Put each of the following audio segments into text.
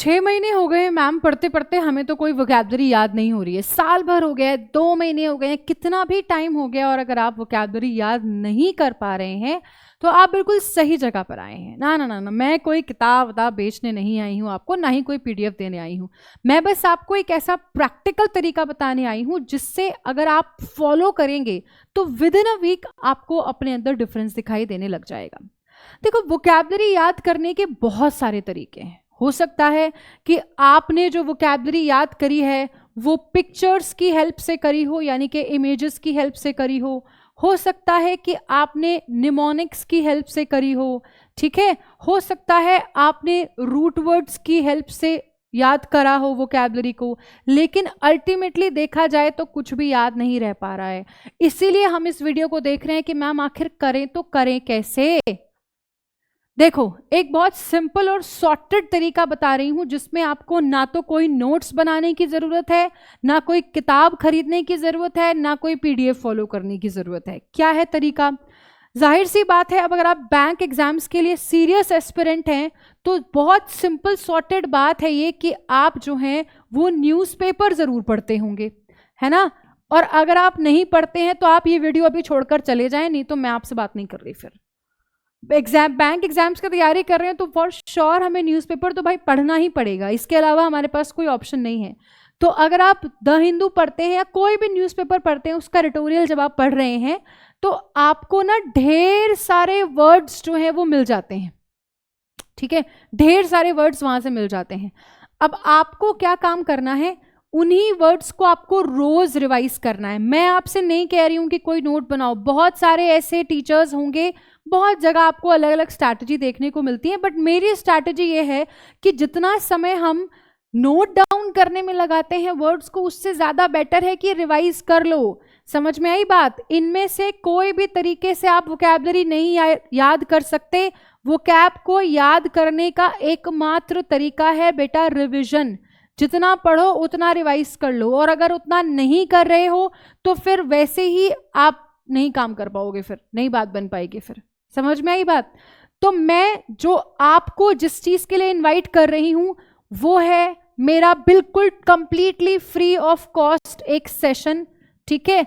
6 महीने हो गए मैम पढ़ते पढ़ते, हमें तो कोई वोकैबुलरी याद नहीं हो रही है। साल भर हो गया है, 2 महीने हो गए हैं, कितना भी टाइम हो गया, और अगर आप वोकैबुलरी याद नहीं कर पा रहे हैं तो आप बिल्कुल सही जगह पर आए हैं। ना ना ना ना, मैं कोई किताब बेचने नहीं आई हूँ आपको, ना ही कोई PDF देने आई हूँ। मैं बस आपको एक ऐसा प्रैक्टिकल तरीका बताने आई हूँ जिससे अगर आप फॉलो करेंगे तो विद इन अ वीक आपको अपने अंदर डिफरेंस दिखाई देने लग जाएगा। देखो, वोकैबुलरी याद करने के बहुत सारे तरीके हैं। हो सकता है कि आपने जो वोकैबुलरी याद करी है वो पिक्चर्स की हेल्प से करी हो, यानी कि इमेजेस की हेल्प से करी हो सकता है कि आपने निमोनिक्स की हेल्प से करी हो, ठीक है, हो सकता है आपने रूट वर्ड्स की हेल्प से याद करा हो वोकैबुलरी को, लेकिन अल्टीमेटली देखा जाए तो कुछ भी याद नहीं रह पा रहा है। इसीलिए हम इस वीडियो को देख रहे हैं कि मैम आखिर करें तो करें कैसे। देखो, एक बहुत सिंपल और सॉर्टेड तरीका बता रही हूं जिसमें आपको ना तो कोई नोट्स बनाने की जरूरत है, ना कोई किताब खरीदने की जरूरत है, ना कोई PDF फॉलो करने की जरूरत है। क्या है तरीका? जाहिर सी बात है, अब अगर आप बैंक एग्जाम्स के लिए सीरियस एस्पिरेंट हैं तो बहुत सिंपल सॉर्टेड बात है ये कि आप जो हैं वो न्यूज़पेपर जरूर पढ़ते होंगे, है ना। और अगर आप नहीं पढ़ते हैं तो आप ये वीडियो अभी छोड़कर चले जाएं, नहीं तो मैं आपसे बात नहीं कर रही। फिर बैंक एग्जाम्स की तैयारी कर रहे हैं तो फॉर श्योर हमें न्यूज़पेपर तो भाई पढ़ना ही पड़ेगा, इसके अलावा हमारे पास कोई ऑप्शन नहीं है। तो अगर आप द हिंदू पढ़ते हैं या कोई भी न्यूज़पेपर पढ़ते हैं, उसका एडिटोरियल जब आप पढ़ रहे हैं तो आपको ना ढेर सारे वर्ड्स जो हैं वो मिल जाते हैं, ठीक है, ढेर सारे वर्ड्स वहां से मिल जाते हैं। अब आपको क्या काम करना है, उन्हीं वर्ड्स को आपको रोज रिवाइज करना है। मैं आपसे नहीं कह रही हूं कि कोई नोट बनाओ, बहुत सारे ऐसे टीचर्स होंगे, बहुत जगह आपको अलग अलग स्ट्रैटेजी देखने को मिलती है, बट मेरी स्ट्रैटेजी ये है कि जितना समय हम नोट डाउन करने में लगाते हैं वर्ड्स को, उससे ज्यादा बेटर है कि रिवाइज कर लो। समझ में आई बात? इनमें से कोई भी तरीके से आप वोकैबुलरी नहीं याद कर सकते। वोकैब को याद करने का एकमात्र तरीका है बेटा रिविजन। जितना पढ़ो उतना रिवाइज कर लो, और अगर उतना नहीं कर रहे हो तो फिर वैसे ही आप नहीं काम कर पाओगे, फिर नहीं बात बन पाएगी। फिर समझ में आई बात? तो मैं जो आपको जिस चीज के लिए इनवाइट कर रही हूं वो है मेरा बिल्कुल कंप्लीटली फ्री ऑफ कॉस्ट एक सेशन, ठीक है,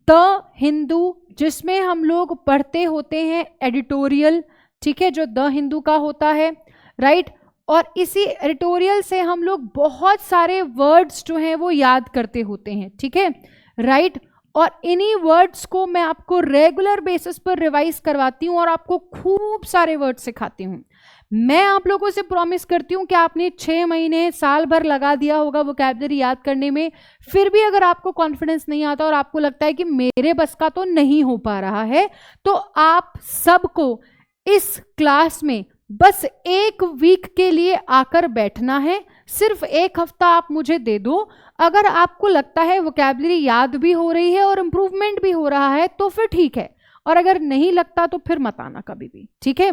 द हिंदू, जिसमें हम लोग पढ़ते होते हैं एडिटोरियल, ठीक है, जो द हिंदू का होता है, राइट। और इसी एडिटोरियल से हम लोग बहुत सारे वर्ड्स जो हैं वो याद करते होते हैं, ठीक है, राइट। और इन्हीं वर्ड्स को मैं आपको रेगुलर बेसिस पर रिवाइज करवाती हूँ और आपको खूब सारे वर्ड सिखाती हूँ। मैं आप लोगों से प्रॉमिस करती हूँ कि आपने 6 महीने साल भर लगा दिया होगा वोकैबुलरी याद करने में, फिर भी अगर आपको कॉन्फिडेंस नहीं आता और आपको लगता है कि मेरे बस का तो नहीं हो पा रहा है, तो आप सबको इस क्लास में बस 1 वीक के लिए आकर बैठना है। सिर्फ 1 हफ्ता आप मुझे दे दो। अगर आपको लगता है वोकैबुलरी याद भी हो रही है और इम्प्रूवमेंट भी हो रहा है तो फिर ठीक है, और अगर नहीं लगता तो फिर मत आना कभी भी, ठीक है।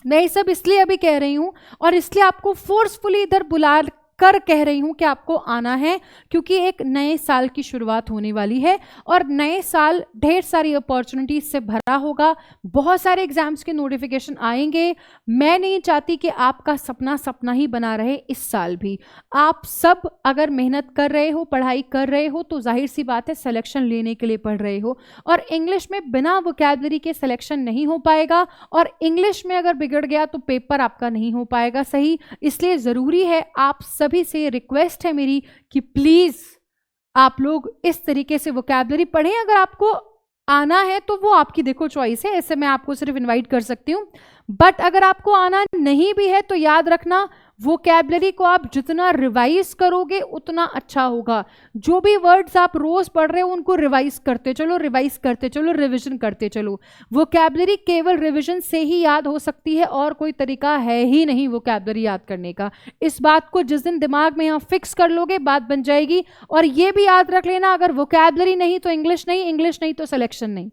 मैं ये सब इसलिए अभी कह रही हूँ और इसलिए आपको फोर्सफुली इधर बुला कर कह रही हूँ कि आपको आना है, क्योंकि एक नए साल की शुरुआत होने वाली है और नए साल ढेर सारी अपॉर्चुनिटीज से भरा होगा। बहुत सारे एग्जाम्स के नोटिफिकेशन आएंगे। मैं नहीं चाहती कि आपका सपना सपना ही बना रहे इस साल भी। आप सब अगर मेहनत कर रहे हो, पढ़ाई कर रहे हो, तो जाहिर सी बात है सिलेक्शन लेने के लिए पढ़ रहे हो, और इंग्लिश में बिना वोकैबुलरी के सिलेक्शन नहीं हो पाएगा, और इंग्लिश में अगर बिगड़ गया तो पेपर आपका नहीं हो पाएगा सही। इसलिए ज़रूरी है, आप सभी से रिक्वेस्ट है मेरी कि प्लीज आप लोग इस तरीके से वोकैबुलरी पढ़ें। अगर आपको आना है तो वो आपकी देखो चॉइस है, ऐसे मैं आपको सिर्फ इनवाइट कर सकती हूँ, बट अगर आपको आना नहीं भी है तो याद रखना वोकैबुलरी को आप जितना रिवाइज करोगे उतना अच्छा होगा। जो भी वर्ड्स आप रोज पढ़ रहे हो उनको रिवाइज करते चलो, रिवाइज करते चलो, रिवीजन करते चलो। वोकैबुलरी केवल रिवीजन से ही याद हो सकती है, और कोई तरीका है ही नहीं वोकैबुलरी याद करने का। इस बात को जिस दिन दिमाग में यहाँ फिक्स कर लोगे बात बन जाएगी। और ये भी याद रख लेना, अगर वोकैबुलरी नहीं तो इंग्लिश नहीं, इंग्लिश नहीं तो सिलेक्शन नहीं।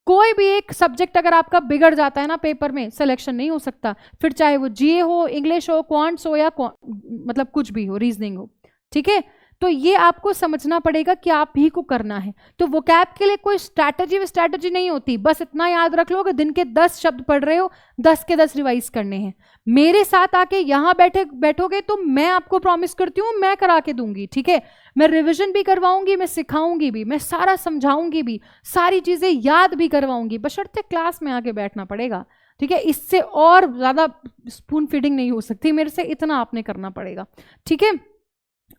कोई भी एक सब्जेक्ट अगर आपका बिगड़ जाता है ना पेपर में, सिलेक्शन नहीं हो सकता, फिर चाहे वो GA हो, इंग्लिश हो, क्वांट्स हो, या मतलब कुछ भी हो, रीजनिंग हो, ठीक है। तो ये आपको समझना पड़ेगा कि आप ही को करना है। तो वोकैब के लिए कोई स्ट्रैटेजी नहीं होती, बस इतना याद रख लो कि दिन के 10 शब्द पढ़ रहे हो, 10 के 10 रिवाइज करने हैं। मेरे साथ आके यहाँ बैठोगे तो मैं आपको प्रॉमिस करती हूँ मैं करा के दूंगी, ठीक है। मैं रिविजन भी करवाऊंगी, मैं सिखाऊंगी भी, मैं सारा समझाऊंगी भी, सारी चीजें याद भी करवाऊंगी, बशर्ते क्लास में आके बैठना पड़ेगा, ठीक है। इससे और ज्यादा स्पून फीडिंग नहीं हो सकती मेरे से, इतना आपने करना पड़ेगा, ठीक है।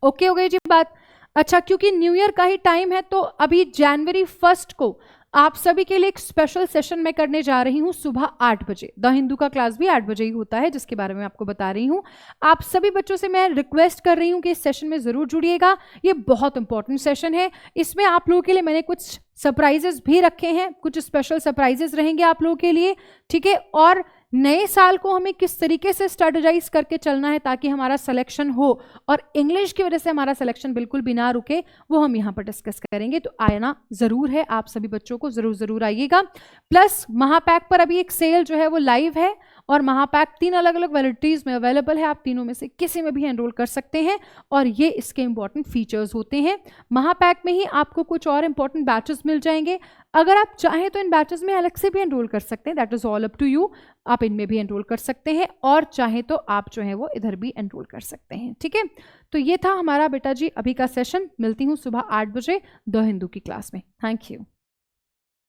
ओके हो गई जी बात। अच्छा, क्योंकि न्यू ईयर का ही टाइम है तो अभी जनवरी 1 को आप सभी के लिए एक स्पेशल सेशन मैं करने जा रही हूँ सुबह 8 बजे। द हिंदू का क्लास भी 8 बजे ही होता है, जिसके बारे में आपको बता रही हूँ। आप सभी बच्चों से मैं रिक्वेस्ट कर रही हूँ कि इस सेशन में जरूर जुड़िएगा, ये बहुत इंपॉर्टेंट सेशन है। इसमें आप लोगों के लिए मैंने कुछ सरप्राइजेस भी रखे हैं, कुछ स्पेशल सरप्राइजेस रहेंगे आप लोगों के लिए, ठीक है। और नए साल को हमें किस तरीके से स्ट्रेटेजाइज करके चलना है ताकि हमारा सिलेक्शन हो, और इंग्लिश की वजह से हमारा सिलेक्शन बिल्कुल भी ना रुके, वो हम यहाँ पर डिस्कस करेंगे। तो आना जरूर है, आप सभी बच्चों को जरूर आइएगा। प्लस महापैक पर अभी एक सेल जो है वो लाइव है, और महापैक 3 अलग अलग वैरायटीज में अवेलेबल है, आप तीनों में से किसी में भी एनरोल कर सकते हैं, और ये इसके इंपॉर्टेंट फीचर्स होते हैं। महापैक में ही आपको कुछ और इंपॉर्टेंट बैचेस मिल जाएंगे। अगर आप चाहें तो इन बैचेस में अलग से भी एनरोल कर सकते हैं, that is all up to you. आप इनमें भी एनरोल कर सकते हैं, और चाहे तो आप जो है वो इधर भी एनरोल कर सकते हैं, ठीक है। तो ये था हमारा बेटा जी अभी का सेशन। मिलती हूँ सुबह 8 बजे द हिंदू की क्लास में। Thank you.